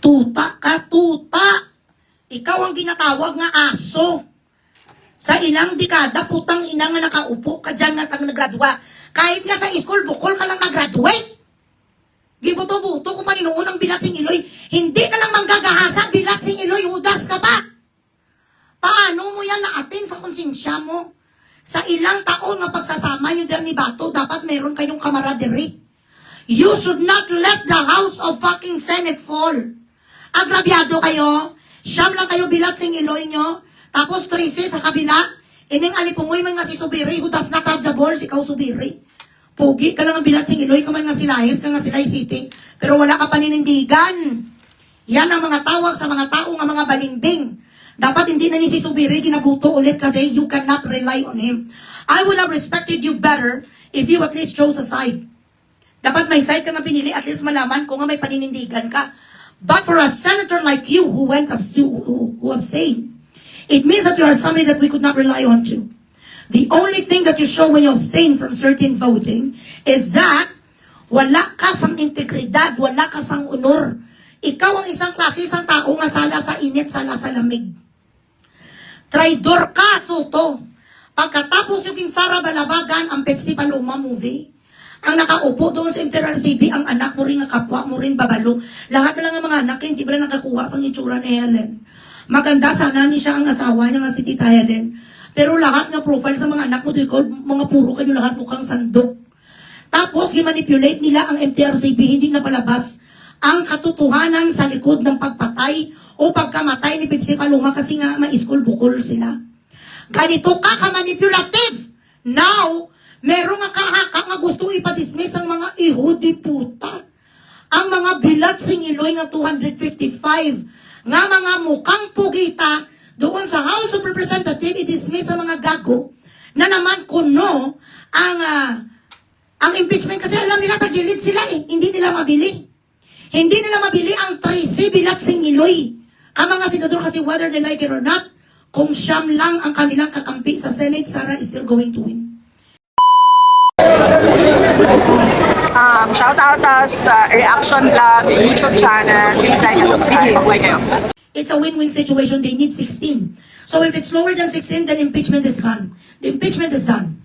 Tuta ka, tuta. Ikaw ang ginatawag nga aso. Sa ilang dekada, putang ina nga nakaupo ka dyan nga kang nagradua. Kahit nga sa school, bukol ka lang nag-graduate. Gibuto-buto kung maninuon ang bilat sing Iloy. Hindi ka lang manggagahasa, bilat sing Iloy, hudas ka pa. Paano mo yan naatin sa konsensya mo? Sa ilang taon na pagsasama nyo dyan ni Bato, dapat meron kayong camaraderie. You should not let the House of fucking Senate fall. Agrabyado kayo. Siyam lang kayo bilat sing Iloy nyo. Tapos 13 sa kabila. Ining alipungoy man nga si Subiri who does not have the balls, ikaw Subiri. Pogi ka lang ang bilat sing Iloy, ka man nga silahis, ka nga silay city. Pero wala ka paninindigan. Yan ang mga tawag sa mga tao nga mga balimbing. Dapat hindi na ni si Subiri ginabuto ulit kasi you cannot rely on him. I would have respected you better if you at least chose a side. Dapat may side ka nga pinili, at least malaman kung nga may paninindigan ka. But for a senator like you who abstained, it means that you are somebody that we could not rely on to. The only thing that you show when you abstain from certain voting is that wala ka sang integridad, wala ka sang honor. Ikaw ang isang klase, isang tao nga sala sa init, sala sa lamig. Traidor ka, Soto. Pagkatapos yung Sara Balabagan, ang Pepsi Paloma movie, ang nakaupo doon sa MTRCB, ang anak mo rin, ang kapwa mo rin, babalo. Lahat na lang ang mga anak, hindi ba na nakakuha sa itsura ni Helen. Maganda sana ni siya ang asawa niya nga si Tita Helen. Pero lahat ng profile sa mga anak mo, mga puro kayo lahat mukhang sandok. Tapos, gimanipulate nila ang MTRCB, hindi na palabas ang katotohanan sa likod ng pagpatay o pagkamatay ni Pepsi Paloma kasi nga ma-school bukol sila. Ganito ka ka-manipulative. Now, merong nga kahaka nga gusto ipadismiss ang mga ihudi puta. Ang mga bilat sing Iloy nga 255 nga mga mukhang pugita doon sa House of Representatives, i-dismiss ang mga gago na naman kuno ang impeachment kasi alam nila tagilid sila hindi nila mabili. Hindi nila mabili ang 13 bilat sing Iloy. Ang mga senador kasi whether they like it or not, kung siyam lang ang kanilang kakampi sa Senate, Sara is still going to win. Shout out us Reaction Vlog, YouTube channel. Please like and subscribe. Mabuhay kayo. It's a win-win situation. They need 16. So if it's lower than 16, then impeachment is gone. The impeachment is done.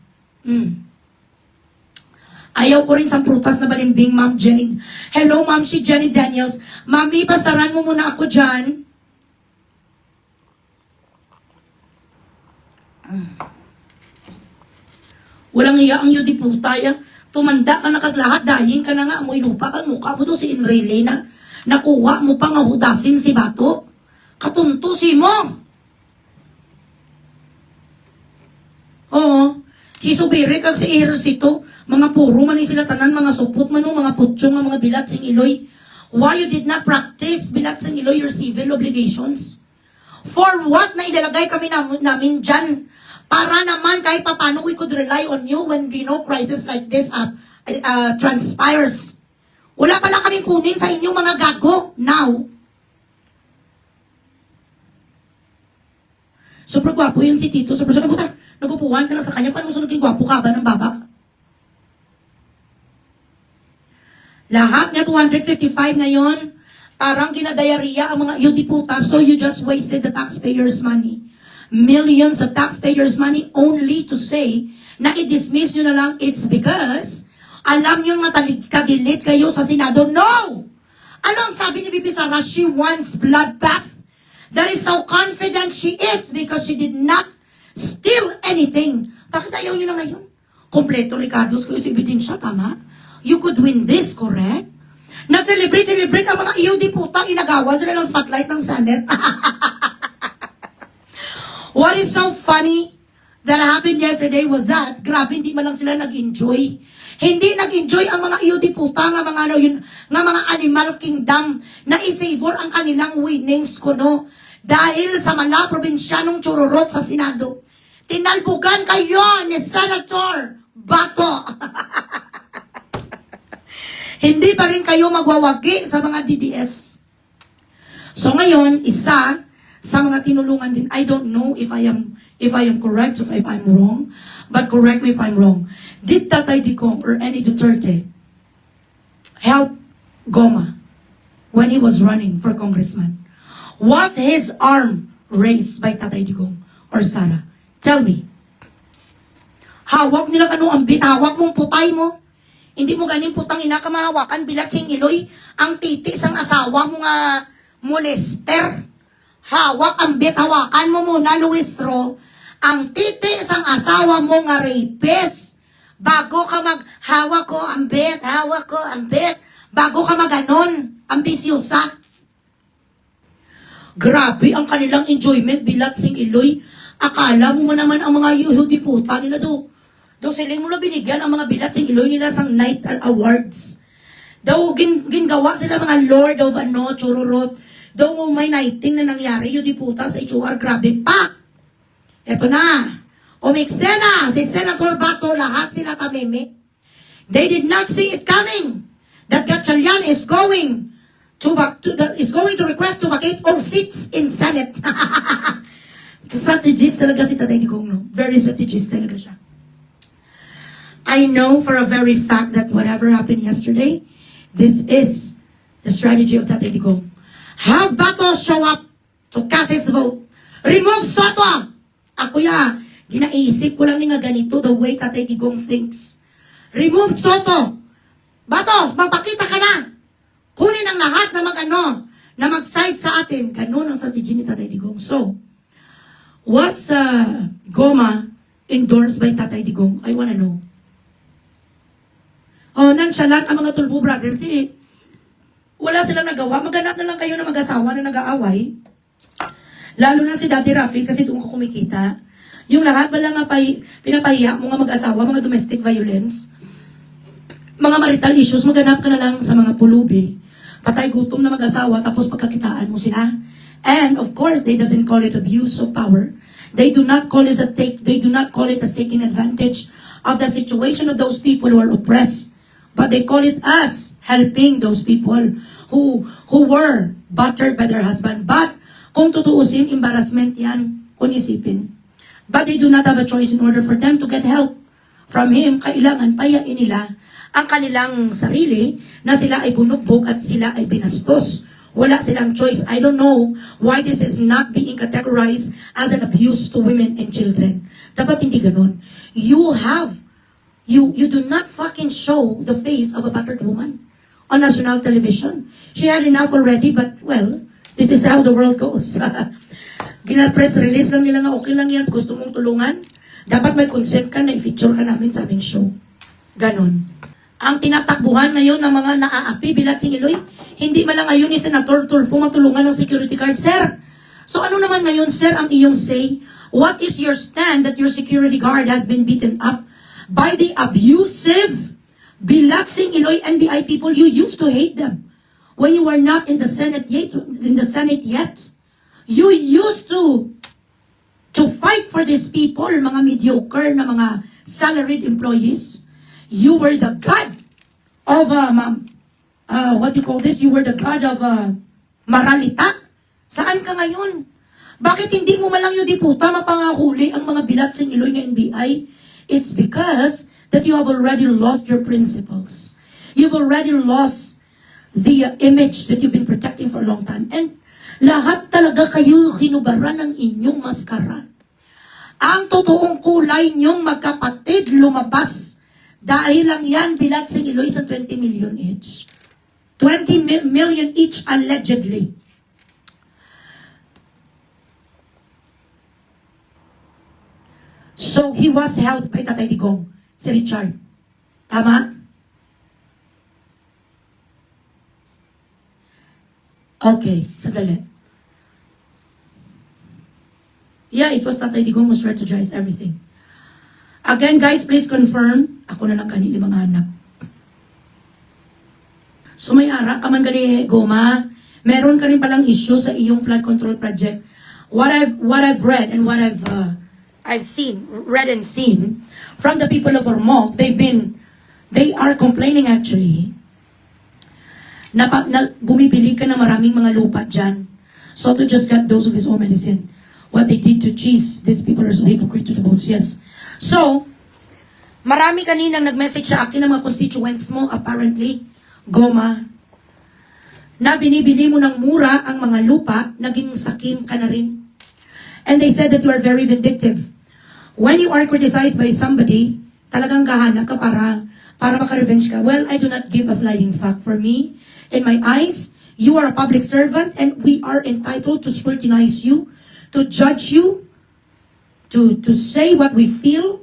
Ayaw ko rin sa prutas na balimbing, Ma'am Jenny. Hello, Ma'am, si Jenny Daniels. Mami, pastaran mo muna ako dyan. Walang iya ang yudi putaya. Tumanda ka na kaglahat, dahin ka na nga, amoy lupa ka, mukha mo to si Enrile na. Nakuha mo pa nga hudasin si Bato. Katuntusin mo. Oo. Si Subiri kag si Ejercito, mga puro man sila tanan, mga supot man mga putsyong, mga bilat sing Iloy. Why you did not practice bilat sing Iloy your civil obligations? For what na ilalagay kami namin dyan? Para naman kahit papano we could rely on you when we know crisis like this transpires. Wala pala kaming kunin sa inyong mga gago now. Super gwapo yun si Tito. Super puta. Nagupuhan ka na sa kanya, paano mo naging gwapo ka ba ng baba? Lahat nga 255 ngayon, parang ginadayariya ang mga yudiputa, so you just wasted the taxpayers' money. Millions of taxpayers' money only to say na i-dismiss nyo na lang, it's because alam nyo kagilid kayo sa Senado. No! Ano ang sabi ni Bibi Sara? She wants bloodbath. That is how confident she is because she did not steal anything. Bakit ayaw nyo na ngayon? Kompleto, Ricardo's kayo si ebidensya, tama? You could win this, correct? Nag-celebrate ang mga EOD putang, inagawan sila ng spotlight ng Senate. What is so funny that happened yesterday was that, grabe, hindi man lang sila nag-enjoy. Hindi nag-enjoy ang mga EOD puta, nga mga animal kingdom, na isabor ang kanilang winnings kuno. Dahil sa mala probinsyanong chururot sa Senado, tinalbugan kayo ni Senator Bato. Hindi pa rin kayo magwawagi sa mga DDS. So ngayon, isa sa mga tinulungan din, I don't know if I am correct or if I'm wrong, but correct me if I'm wrong. Did Tatay Digong or any Duterte help Goma when he was running for congressman? Was his arm raised by Tatay Digong or Sara? Tell me. Hawak nila kanong ambit, hawak mong putay mo. Hindi mo ganin putang ina ka mahawakan, bilat sing iloy, ang titi sang asawa mo nga molester. Hawak ambit, hawakan mo muna, Luistro, ang titi sang asawa mo nga rapist. Bago ka hawak ko ambit, bago ka maganon, ambisyosa. Grabe ang kanilang enjoyment, bilat sing iloy. Akala mo man naman ang mga yuhudi puta nila do. Do siling mo na binigyan ang mga bilat sing iloy nila sang night awards. Daw gingawa sila mga lord of ano, chururot. Daw mo may nighting na nangyari, yudi puta sa HOR, grabe pa. Eto na. Umiksena, si Senator Bato, lahat sila kameme. They did not see it coming that Gatchalian is going to request to vacate all seats in Senate. Strategist talaga si Tatay Digong, no? Very strategist talaga siya. I know for a very fact that whatever happened yesterday, this is the strategy of Tatay Digong. Have Bato show up to cast his vote. Remove Soto! Ako ginaisip ko lang nga ganito the way Tatay Digong thinks. Remove Soto! Bato, magpakita ka na! Kunin ang lahat na na mag-side sa atin. Ganun ang strategy ni Tatay Digong. So, was Goma endorsed by Tatay Digong? I wanna know. Nonchalant ang mga Tulfo brothers wala silang nagawa. Maghanap na lang kayo na mag-asawa na nag-aaway. Lalo na si Daddy Rafi kasi doon ko kumikita. Yung lahat ba lang pinapahiya mo nga mag-asawa, mga domestic violence, mga marital issues, maghanap ka na lang sa mga pulubi. Patay gutom na mag-asawa, tapos pagkakitaan mo sila. And of course, they doesn't call it abuse of power. They do not call it as taking advantage of the situation of those people who are oppressed. But they call it as helping those people who were battered by their husband. But kung tutuusin, embarrassment yan, kung isipin. But they do not have a choice in order for them to get help from him. Kailangan payain nila ang kanilang sarili na sila ay bunugbog at sila ay binastos. Wala silang choice. I don't know why this is not being categorized as an abuse to women and children. Dapat hindi ganun. You do not fucking show the face of a battered woman on national television. She had enough already, but well, this is how the world goes. Gina-press release lang nila nga okay lang yan, gusto mong tulungan. Dapat may consent ka na i-feature ka namin sa aming show. Ganon. Ang tinatakbuhan ngayon ng mga naaapi bilat singiloy, hindi man lang ngayon ni Senator Tulfo matulungan ng security guard, sir. So ano naman ngayon, sir, ang iyong say? What is your stand that your security guard has been beaten up by the abusive Bilatsing Iloy NBI people? You used to hate them when you were not in the Senate yet. You used to fight for these people, mga mediocre na mga salaried employees. You were the god of what you call this? You were the god of maralita. Saan ka ngayon? Bakit hindi mo malang yung diputa mapangahuli ang mga Bilatsing Iloy ng NBI? It's because that you have already lost your principles. You've already lost the image that you've been protecting for a long time. And lahat talaga kayo hinubaran ng inyong maskara. Ang totoong kulay niyong magkapatid lumabas dahil lang yan Bilatsing Iloy sa 20 million each. 20 million each allegedly. So, he was held by Tatay Digong, si Richard. Tama? Okay, sadali. Yeah, it was Tatay Digong who strategized everything. Again, guys, please confirm. Ako na lang kanili mga anak. So, may ara ka man gali, Goma. Meron ka rin palang issue sa iyong flood control project. What I've read and what I've read and seen from the people of Ormoc, they are complaining actually na bumibili ka ng maraming mga lupa dyan. So to just got those of his own medicine. What they did to cheese, these people are so hypocrite to the bones. Yes. So, marami kaninang nag-message sa akin ng mga constituents mo, apparently, Goma, na binibili mo ng mura ang mga lupa, naging sakim ka na rin. And they said that you are very vindictive. When you are criticized by somebody, talagang gahanap ka para maka-revenge ka. Well, I do not give a flying fuck. For me, in my eyes, you are a public servant and we are entitled to scrutinize you, to judge you, to say what we feel,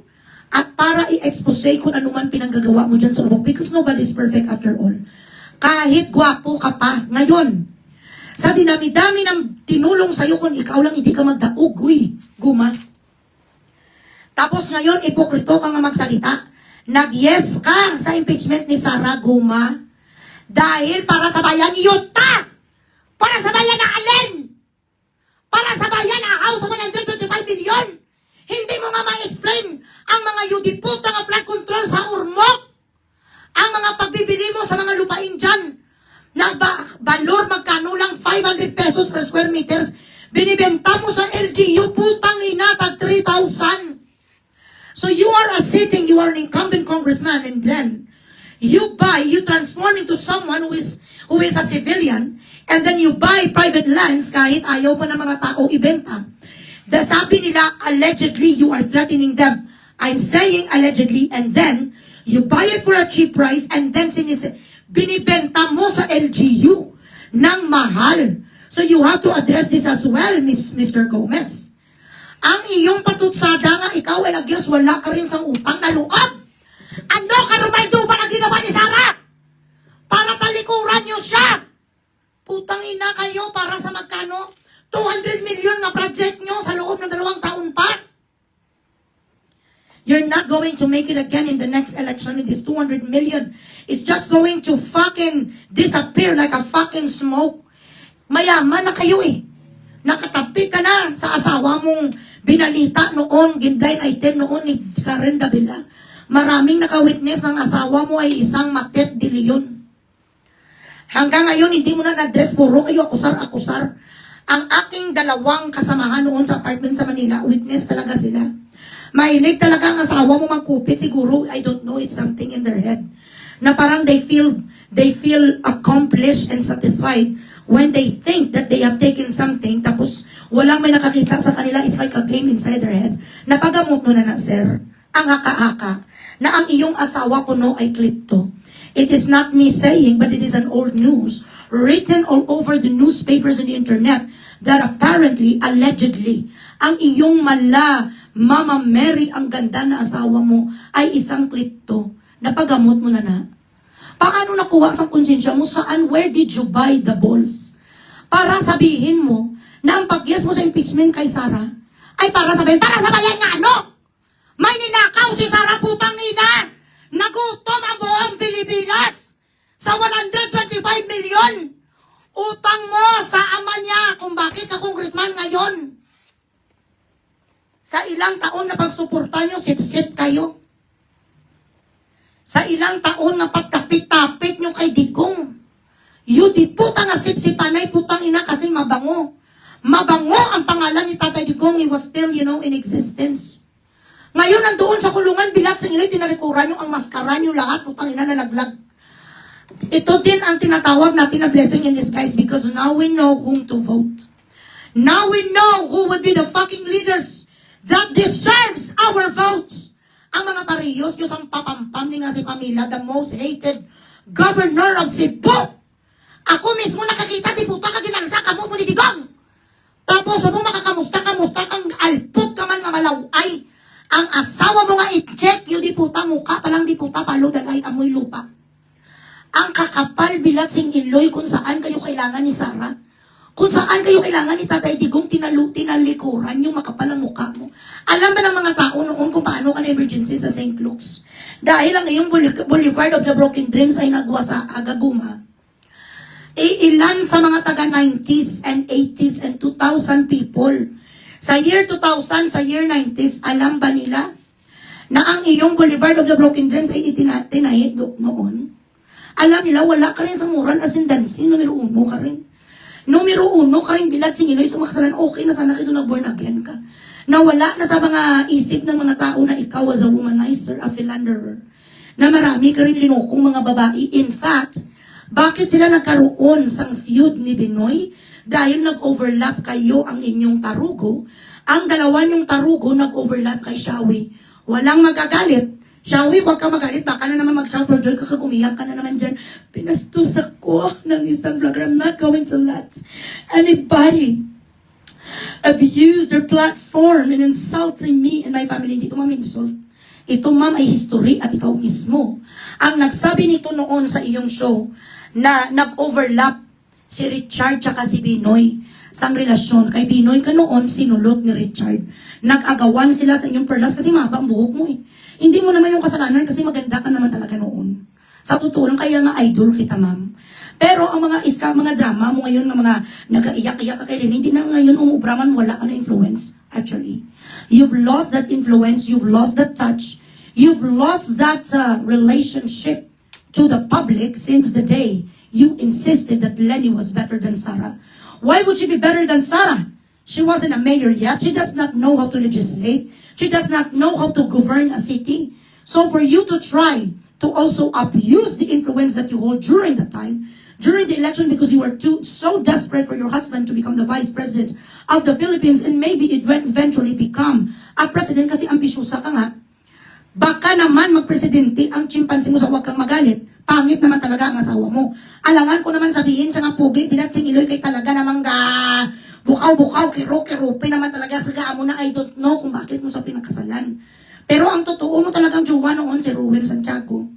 at para i-expose kung ano man pinanggagawa mo dyan sa ubok. Because nobody is perfect after all. Kahit gwapo ka pa, ngayon, sa dinami-dami ng tinulong sa'yo kung ikaw lang hindi ka magdaog, uy, guma. Tapos ngayon, ipokrito ka nga magsalita. Nag-yes ka sa impeachment ni Sara Guma dahil para sa bayan yuta! Para sa bayan na alin! Para sa bayan na house of 125 million! Hindi mo nga ma-explain ang mga yudiputa ng flood control sa Urmok! Ang mga pagbibili mo sa mga lupain dyan na balor magkano lang 500 pesos per square meters, binibenta mo sa LGU, putang ina, tag 3,000. So you are you are an incumbent congressman, and then you transform into someone who is a civilian, and then you buy private lands kahit ayaw pa ng mga tao ibenta. Sabi nila, allegedly, you are threatening them. I'm saying allegedly, and then you buy it for a cheap price, and then binibenta mo sa LGU ng mahal. So you have to address this as well, Mr. Gomez. Ang iyong patutsada nga, ikaw ay nagyos, wala ka rin sa utang na loob. Ano ka rumaydo ba na ginawa ni Sara? Para talikuran niyo siya. Putang ina kayo para sa magkano? 200 million na project niyo sa loob ng 2 taon pa. You're not going to make it again in the next election. It is 200 million. It's just going to fucking disappear like a fucking smoke. Mayaman na kayo eh. Nakatapi ka na sa asawa mong binalita noon, ginblind item noon ni Karen Davila. Maraming naka-witness ng asawa mo ay isang Matet de Leon. Hanggang ngayon, hindi mo na na-address, puro kayo akusar-akusar. Ang aking dalawang kasamahan noon sa apartment sa Manila, witness talaga sila. Mahilig talaga ang asawa mo magkupit, siguro, I don't know, it's something in their head. Na parang they feel accomplished and satisfied when they think that they have taken something, tapos walang may nakakita sa kanila, it's like a game inside their head. Napagamot mo na sir, ang haka-haka, na ang iyong asawa ko no ay klipto. It is not me saying, but it is an old news, written all over the newspapers and the internet, that apparently, allegedly, ang iyong Mama Mary, ang ganda na asawa mo, ay isang klipto. Napagamot mo na. Paano nakuha sa konsensya mo? Saan? Where did you buy the balls? Para sabihin mo na ang pag-yes mo sa impeachment kay Sara ay para sa bayan nga ano? May ninakaw si Sara, putang ina! Nagutom ang buong Pilipinas sa 125 million! Utang mo sa ama niya kung bakit ka congressman ngayon. Sa ilang taon na pagsuporta nyo, sip-sip kayo. Sa ilang taon na pagtapit-tapit nyo kay Digong. Di puta nga sip-sipanay, putang ina kasi mabango. Mabango ang pangalan ni Tatay Digong. He was still, in existence. Ngayon, nandoon sa kulungan, bilat sa inyo, tinalikuran nyo ang maskara nyo lahat, putang ina nalaglag. Ito din ang tinatawag natin na blessing in disguise because now we know whom to vote. Now we know who would be the fucking leaders that deserves our votes. Ang mga pariyos, Diyos ang papampam ni nga si Pamela, the most hated governor of Cebu. Ako mismo nakakita, di puta ka ginansa, kamo mo ni Digong. Tapos mo makakamusta kang alpot ka man nga malaway. Ang asawa mo nga i-check, yung di puta mukha, palang di puta palo, dalay amoy lupa. Ang kakapal bilat sing iloy kung saan kayo kailangan ni Sara. Kung saan kayo kailangan ni Tatay Digong, tinalikuran yung makapalang mukha mo. Alam ba ng mga tao noon kung paano ka na-emergency sa St. Luke's? Dahil ang iyong Boulevard of the Broken Dreams ay nagwa sa Agaguma. Ilan sa mga taga-90s and 80s and 2000 people. Sa year 2000, sa year 90s, alam ba nila na ang iyong Boulevard of the Broken Dreams ay itinahid noon? Alam nila, wala ka rin sa moral ascendancy, numero 1 ka rin. Numero 1 ka rin bilat singiloy sa makasalan, okay na sana kito na born again ka. Nawala na sa mga isip ng mga tao na ikaw as a womanizer, a philanderer. Na marami ka rin linukong mga babae. In fact, Bakit sila nagkaroon sang feud ni Binoy? Dahil nag-overlap kayo ang inyong tarugo. Ang dalawa niyong tarugo nag-overlap kay Shawi. Walang magagalit. Shawi, huwag ka magalit. Baka na naman mag-shout for joy ka, umiyak ka na naman dyan. Pinastos ako ng isang vlogger. I'm not going to let anybody abuse their platform in insulting me and my family. Hindi ito ma'am insult. Ito ma'am ay history at ikaw mismo. Ang nagsabi nito noon sa iyong show na nag-overlap si Richard tsaka si Binoy sang relasyon. Kay Binoy ka noon, sinulot ni Richard. Nag-agawan sila sa inyong perlas kasi mahaba ang buhok mo eh. Hindi mo naman yung kasalanan kasi maganda ka naman talaga noon. Sa totoo lang, kaya nga idol kita ma'am. Pero ang mga mga drama mo ngayon, ng mga nag-aiyak-iyak ka kay Lynn, hindi na ngayon umubra man, wala ka na influence. Actually, you've lost that influence, you've lost that touch, you've lost that relationship to the public since the day you insisted that Lenny was better than Sarah. Why would she be better than Sarah? She wasn't a mayor yet. She does not know how to legislate. She does not know how to govern a city. So for you to try to also abuse the influence that you hold during the time, during the election, because you were so desperate for your husband to become the vice president of the Philippines and maybe it will eventually become a president kasi ambisyosa ka nga, baka naman magpresidente ang chimpanzee mo sa huwag kang magalit. Pangit naman talaga ang asawa mo. Alangan ko naman sabihin siya nga pugi, bilat sing iloy kay talaga namang bukaw-bukaw, kiro-kirupi naman talaga sa mo na I don't know kung bakit mo sa pinakasalan. Pero ang totoo mo talagang jowa noon si Ruel Santiago.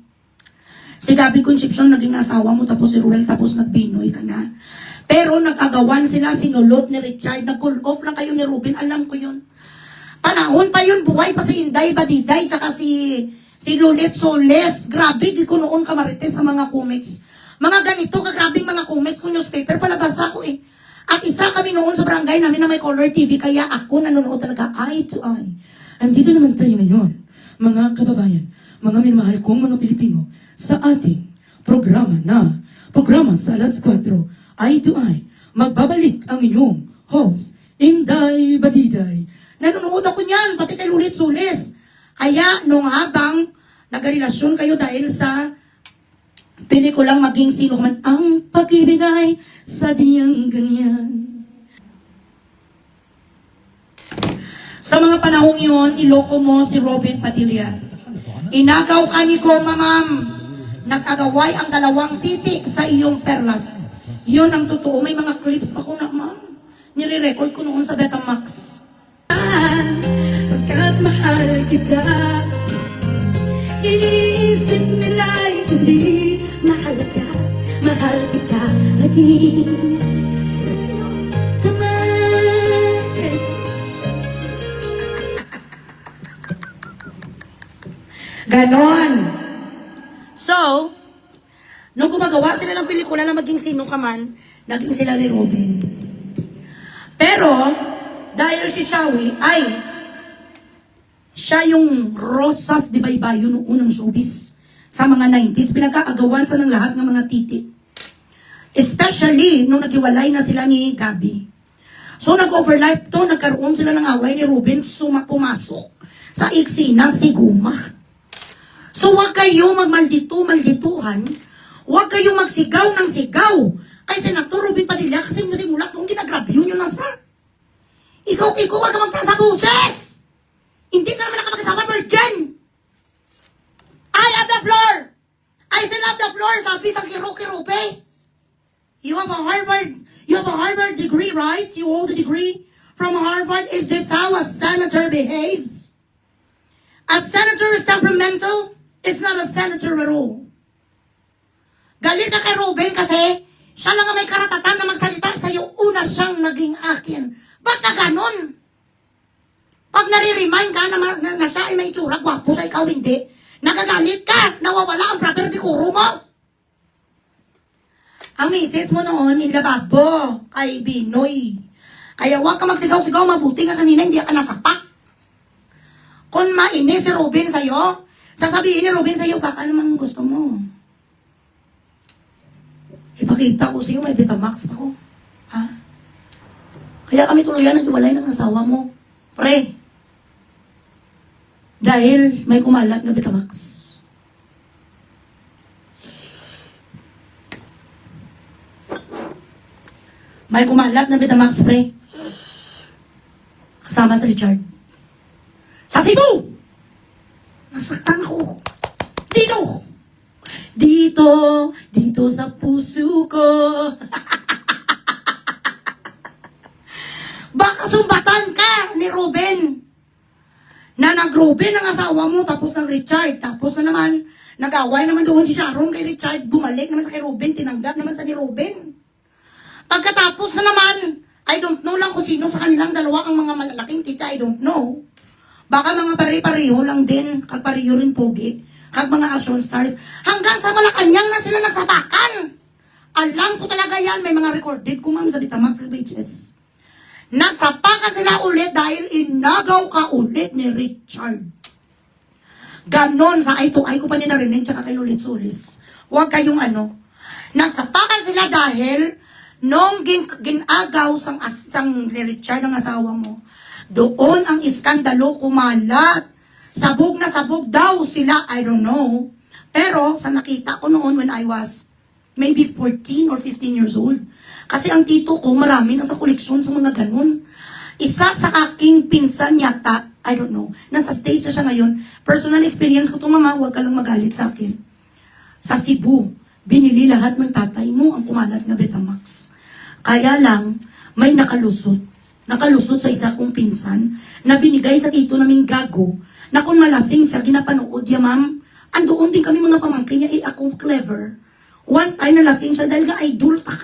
Si Gabby Concepcion naging asawa mo, tapos si Ruel, tapos nagbinoy ka na. Pero nag-agawan sila, sinulot ni Richard, nag-cool off lang kayo ni Ruben, alam ko yun. Panahon pa yun, buhay pa si Inday Badiday, tsaka si Lulit Soles. Grabe, di ko noon kamarites sa mga comics. Mga ganito, kagrabing mga comics kung newspaper, palabas ako eh. At isa kami noon sa barangay namin na may color TV, kaya ako nanonood talaga eye to eye. Andito naman tayo ngayon, mga kababayan, mga minamahal kong mga Pilipino, sa ating programa sa alas 4, Eye to Eye. Magbabalik ang inyong host, Inday Badiday. Nanonood ako niyan, pati kay Lulit Soles. Kaya nung habang nagrelasyon kayo dahil sa pelikulang Maging Sino Man ang Pag-ibig ay sadyang ganyan. Sa mga panahong yun, iloko mo si Robin Padilla. Inagaw ka ni Goma, ma'am. Nag-agaway ang dalawang titik sa iyong perlas. Yun ang totoo. May mga clips pa ko na, ma'am. Nire-record ko noon sa Betamax. Pagkat mahal kita, iniisip nila hindi mahalaga. Mahal kita lagi. Sino ka man? Ganon. So, nung gumagawa sila ng pelikula na Maging Sino Ka Man, naging sila ni Robin. Pero, dahil si Shawi ay siya yung Rosas de Baybayo noong unang showbiz sa mga 90s, pinag-aagawan sa ng lahat ng mga titi. Especially nung naghiwalay na sila ni Gabby. So, nag-overlap to, nagkaroon sila ng away ni Robin, pumasok sa eksena si Guma. So, huwag kayo maldituhan, huwag kayo magsigaw ng sigaw. Kay Senator Robin Padilla, kasi simula kung ginagrab yun yung nasa. Ikaw, huwag ka magtaas sa buses! Hindi ka naman nakapag-asawa, virgin! I have the floor! I still have the floor, sabi sa kiro-kirupe. You have a Harvard degree, right? You hold a degree from Harvard. Is this how a senator behaves? A senator is temperamental? It's not a senator at all. Galit ka kay Ruben kasi siya lang ang may karapatan na magsalita sa'yo. Una siyang naging akin. Ba't ka ganon? Pag nare-remind ka na siya ay may itsura, gwapo sa ikaw hindi, nagagalit ka, nawawala ang property kuro mo. Ang misis mo noon, nilababo kay Binoy. Kaya huwag ka magsigaw-sigaw, mabuti nga kanina, hindi ka nasapak. Kung mainis si Ruben sa'yo, sasabihin ni Ruben sa'yo, baka naman gusto mo. Ipakita ko sa'yo, may Betamax pa ko. Ha? Kaya kami tuluyan nag-iwalay ng asawa mo. Pre. Dahil may kumalat na Betamax. May kumalat na Betamax, pre. Kasama sa Richard. Sa Cebu! Nasaktan ako. Dito sa puso ko. Baka sumbatan ka ni Ruben. Na nag-Ruben ang asawa mo, tapos ng Richard. Tapos na naman, nag-away naman doon si Sharon kay Richard. Bumalik naman sa kay Ruben, tinanggap naman sa ni Ruben. Pagkatapos na naman, I don't know lang kung sino sa kanilang dalawa ang mga malalaking tita, I don't know. Baka mga pare-pareho lang din, kag pareho rin pogi, kag mga action stars, hanggang sa Malacanang na sila nagsapakan. Alam ko talaga yan, may mga recorded ko ma'am sa Betamax sa pages. Nagsapakan sila ulit dahil inagaw ka ulit ni Richard. Ganon sa eye to eye ko pa ni narinig, tsaka kay Lulit Solis. Huwag kayong ano. Nagsapakan sila dahil nung ginagaw sang Richard ang asawa mo, doon ang iskandalo kumalat. Sabog na sabog daw sila, I don't know. Pero sa nakita ko noon when I was maybe 14 or 15 years old, kasi ang tito ko marami na sa koleksyon sa mga ganun. Isa sa aking pinsan yata, I don't know, nasa stage na siya ngayon. Personal experience ko to mama, huwag ka lang magalit sa akin. Sa Cebu, binili lahat ng tatay mo ang kumalat na Betamax. Kaya lang, may nakalusot sa isa kong pinsan na binigay sa tito naming gago na kung malasing siya, ginapanood niya, ma'am. Andoon din kami mga pamangkin niya, ako clever. One time nalasing siya dahil nga idol ka.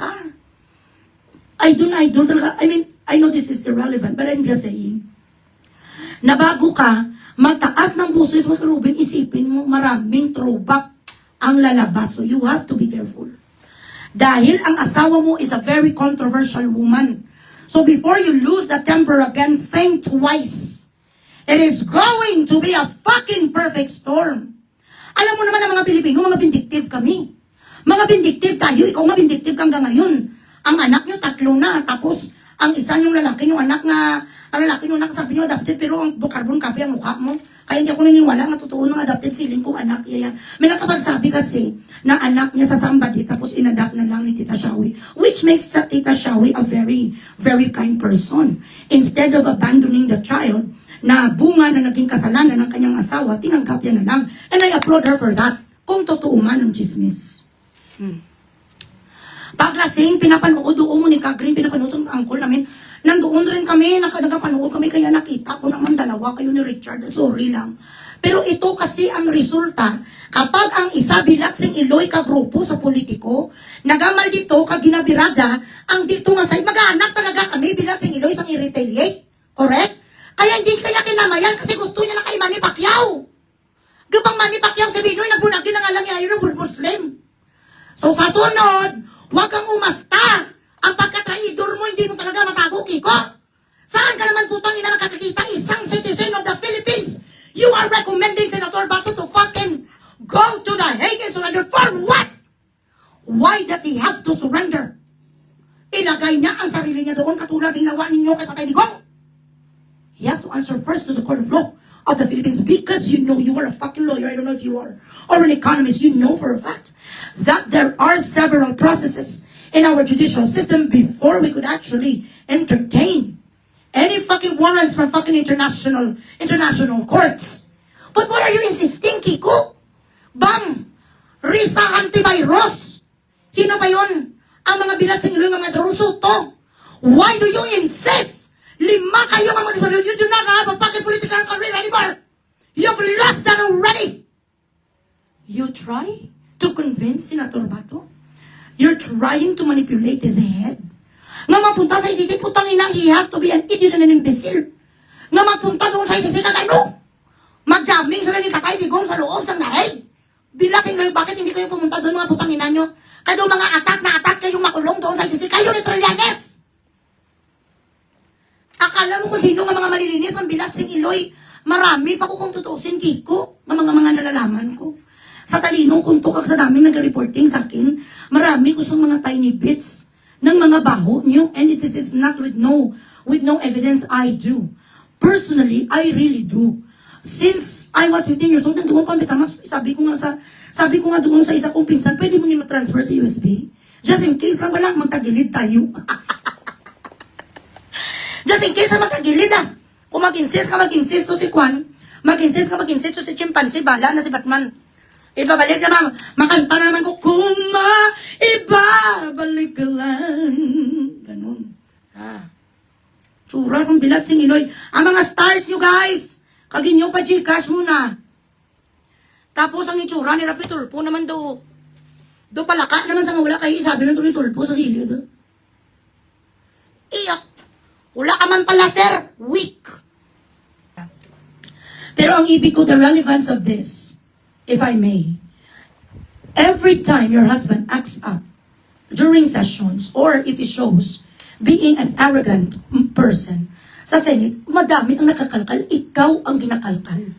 Idol talaga. I mean, I know this is irrelevant, but I'm just saying. Na bago ka, mataas ng busos mo, Ruben, isipin mo, maraming throwback ang lalabas. So you have to be careful. Dahil ang asawa mo is a very controversial woman. So before you lose the temper again, think twice. It is going to be a fucking perfect storm. Alam mo naman ang mga Pilipino, mga vindictive kami. Mga vindictive tayo, ikaw nga vindictive ka hanggang ngayon. Ang anak nyo, 3 na. Tapos, ang isa yung lalaki, yung anak na, ang lalaki yung anak, sabi nyo adopted, pero ang carbon copy ang mukha mo. Kaya hindi ako naniniwala nga totoo ng adopted feeling ko, anak yan. May nakapagsabi kasi na anak niya sa somebody, tapos inadapt na lang ni Tita Shawi. Which makes Tita Shawi a very, very kind person. Instead of abandoning the child, na bunga na naging kasalanan ng kanyang asawa, tinanggap niya na lang. And I applaud her for that. Kung totoo man ang chismis. Paglasing, pinapanood doon mo ni Kagrin, pinapanood sa uncle namin. Nandoon rin kami, nagapanood kami, kaya nakita ko naman dalawa kayo ni Richard. Sorry lang. Pero ito kasi ang resulta, kapag ang isa bilaksing iloy ka grupo sa politiko, nagamal dito, kaginabirada, ang dito nga sa'yo, mag-aanak talaga kami bilaksing iloy sang i-retaliate. Correct? Kaya hindi kaya kinamayan kasi gusto niya na kay Manny Pacquiao. Gabang Manny Pacquiao si Binoy, nagbunagin na nga lang niya yung Muslim. So sa sunod, huwag kang umasta. Ang pagkatraidor mo, hindi mo talaga matago, Kiko. Saan ka naman putang ina nakakakita isang citizen of the Philippines? You are recommending Senator Bato to fucking go to the Hague and surrender for what? Why does he have to surrender? Ilagay niya ang sarili niya doon katulad ginawa ninyo kay Tatay Digong. He has to answer first to the court of law of the Philippines because you know you are a fucking lawyer. I don't know if you are. Or an economist. You know for a fact that there are several processes in our judicial system before we could actually entertain any fucking warrants from fucking international courts. But why are you insisting, Kiko? Bam! Risa antivirus! Sino pa yun? Ang mga bilat sa ilo, mga Drusuto. Why do you insist? 5 kayo mga disability. You do not have a fucking political career anymore. You've lost that already. You try to convince Senator Bato? You're trying to manipulate his head. Nga mapunta sa isiti, putang ina, he has to be an idiot and an imbecile. Nga mapunta doon sa isiti, kagano? Mag-jamming sila ni Tatay Digong sa loob sa Hague. Bilaking kayo, bakit hindi kayo pumunta doon mga putang ina nyo? Kayo mga atak kayong makulong doon sa isiti, kayo ni Trillanes. Akala mo kung sino nga mga malilinis ang bilatsing iloy. Marami pa ko kung tutusin, Kiko, ng mga nalalaman ko. Sa talino, kung tukak sa daming nag-reporting sa akin, marami ko sa mga tiny bits ng mga baho niyo. And this is not with no evidence. I do. Personally, I really do. Since I was 15 years old, nandoon pa Betamax, sabi ko nga doon sa isa kong pinsan, pwede mo nyo transfer sa USB? Just in case lang wala, magtagilid tayo. Just in case na magkagilid ah. Kung mag-insist to si Kwan, mag-insist to si Chimpanzee, bala na si Batman. Ibabalik na makanta na naman ko, kung maibabalik ka lang. Ganun. Tsuras ang bilat sing Iloy. Ang mga stars nyo guys, kaginyo pa Gcash muna. Tapos ang itsura ni Rapi Tulfo naman do palaka naman sa wala kayo sabi ng Tulfo sa gilid. Iyak. Wala ka man pala sir, weak. Pero ang ibig ko, the relevance of this, if I may, every time your husband acts up during sessions or if he shows being an arrogant person sa Senate, madami ang nakakalkal, ikaw ang ginakalkal.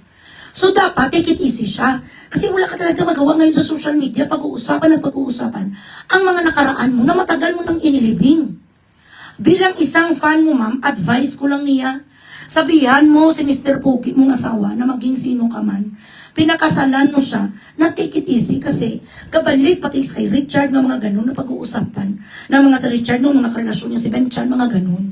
So dapat, take it easy siya. Kasi wala ka talaga magawa ngayon sa social media, pag-uusapan ang mga nakaraan mo na matagal mo nang inilibing. Bilang isang fan mo ma'am, advice ko lang niya, sabihan mo si Mr. Pogi mong asawa na maging sino ka man, pinakasalan mo siya na take it easy kasi kabalik pati kay Richard ng mga ganun na pag-uusapan ng mga sa Richard ng mga karelasyon niya si Ben Chan, mga ganun.